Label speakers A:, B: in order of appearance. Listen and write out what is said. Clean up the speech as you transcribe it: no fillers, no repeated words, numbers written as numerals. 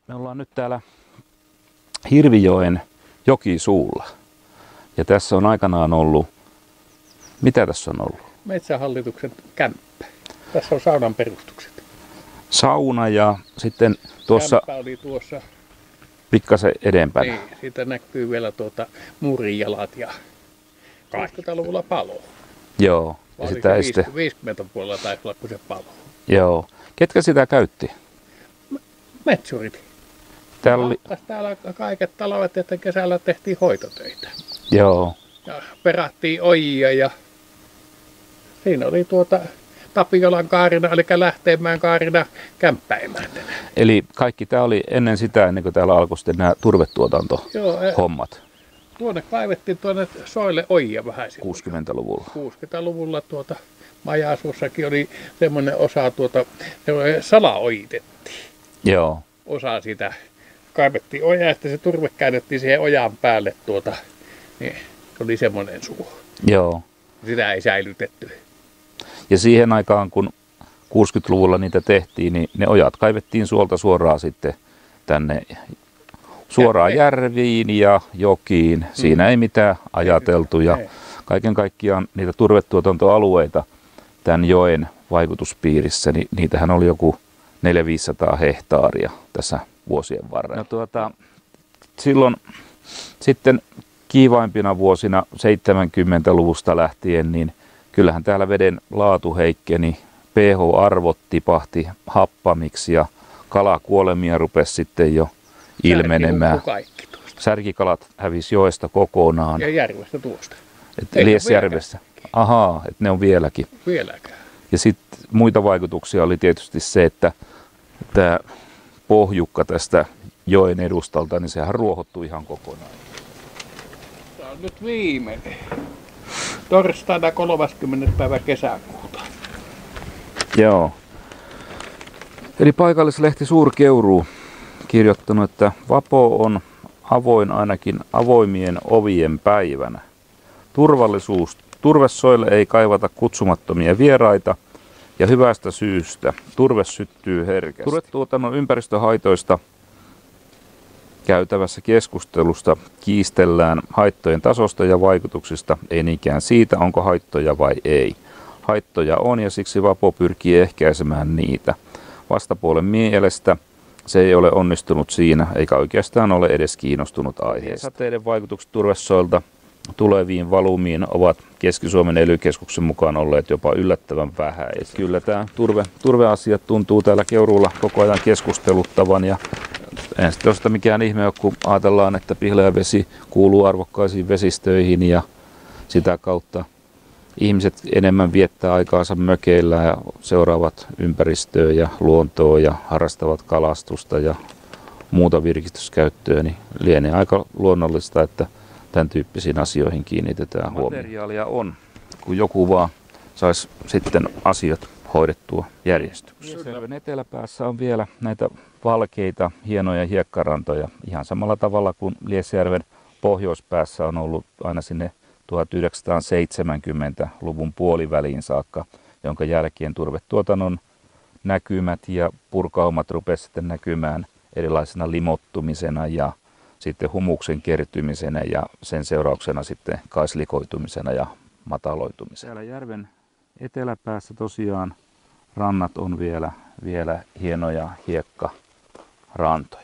A: Me ollaan nyt täällä Hirvijoen jokisuulla. Ja tässä on aikanaan ollut, mitä tässä on ollut?
B: Metsähallituksen kämppä. Tässä on saunan perustukset.
A: Sauna ja sitten tuossa
B: Kämppä oli tuossa.
A: pikkasen edempänä.
B: Niin, siitä näkyy vielä muurinjalat ja 80-luvulla palo.
A: Joo. Ja sitä ei sitten...
B: 50 puolella taisi olla, kun se palo.
A: Joo. Ketkä sitä käytti?
B: Metsurit. Täällä kaiket talvet, että kesällä tehtiin hoitotöitä.
A: Joo.
B: Ja perattiin ojia ja siinä oli Tapiolan kaarina, eli Lähteenmäen kaarina kämppäimäntänä.
A: Eli kaikki tämä oli ennen sitä, ennen kuin täällä alkoi sitten nämä turvetuotantohommat.
B: Tuonne kaivettiin tuonne soille ojia vähän.
A: 60-luvulla.
B: 60-luvulla Maja-asuussakin oli semmoinen osa, salaojitettiin.
A: Joo.
B: Osa sitä kaivettiin ojaa ja sitten se turve käännettiin siihen ojan päälle niin se oli semmoinen suu.
A: Joo.
B: Sitä ei säilytetty.
A: Ja siihen aikaan, kun 60-luvulla niitä tehtiin, niin ne ojat kaivettiin suolta suoraan sitten tänne suoraan järviin ja jokiin. Siinä ei mitään ajateltu ja kaiken kaikkiaan niitä turvetuotantoalueita tämän joen vaikutuspiirissä, niin niitähän oli joku 400-500 hehtaaria tässä vuosien varrella. No silloin sitten kiivaimpina vuosina 70-luvusta lähtien, niin kyllähän täällä veden laatu heikkeni, pH-arvot tipahti happamiksi ja kalakuolemia rupesi sitten jo ilmenemään. Särkikalat hävisi joesta kokonaan.
B: Ja järvestä tuosta.
A: Liesjärvessä. Ahaa, että ne on vieläkin.
B: Vieläkään.
A: Ja sitten muita vaikutuksia oli tietysti se, että tämä pohjukka tästä joen edustalta, niin sehän ruohottui ihan kokonaan.
B: Tämä on nyt viimeinen. Torstaina 30. päivä kesäkuuta.
A: Joo. Eli paikallislehti Suurkeuruu kirjoittanut, että Vapo on avoin ainakin avoimien ovien päivänä. Turvallisuus. Turvesoille ei kaivata kutsumattomia vieraita ja hyvästä syystä. Turve syttyy herkästi. Turvetuotannon ympäristöhaitoista käytävässä keskustelusta kiistellään haittojen tasosta ja vaikutuksista, ei niinkään siitä, onko haittoja vai ei. Haittoja on ja siksi Vapo pyrkii ehkäisemään niitä. Vastapuolen mielestä se ei ole onnistunut siinä, eikä oikeastaan ole edes kiinnostunut aiheesta. Sateiden vaikutukset turvesoilta tuleviin valumiin ovat Keski-Suomen ELY-keskuksen mukaan olleet jopa yllättävän vähäiset. Kyllä tämä turveasiat tuntuu täällä Keuruulla koko ajan keskusteluttavan ja en sitten ole sitä mikään ihme, kun ajatellaan, että Pihlajavesi kuuluu arvokkaisiin vesistöihin ja sitä kautta ihmiset enemmän viettää aikaansa mökeillä ja seuraavat ympäristöä ja luontoa ja harrastavat kalastusta ja muuta virkistyskäyttöä, niin lienee aika luonnollista, että tämän tyyppisiin asioihin kiinnitetään huomioon. Materiaalia on, kun joku vaan saisi sitten asiat hoidettua järjestyksessä. Liesjärven eteläpäässä on vielä näitä valkeita, hienoja hiekkarantoja, ihan samalla tavalla kuin Liesjärven pohjoispäässä on ollut aina sinne 1970-luvun puoliväliin saakka, jonka jälkeen turvetuotannon näkymät ja purkaumat rupesivat sitten näkymään erilaisena limottumisena ja sitten humuksen kertymisenä ja sen seurauksena sitten kaislikoitumisena ja mataloitumisena. Täällä järven eteläpäässä tosiaan rannat on vielä hienoja hiekkarantoja.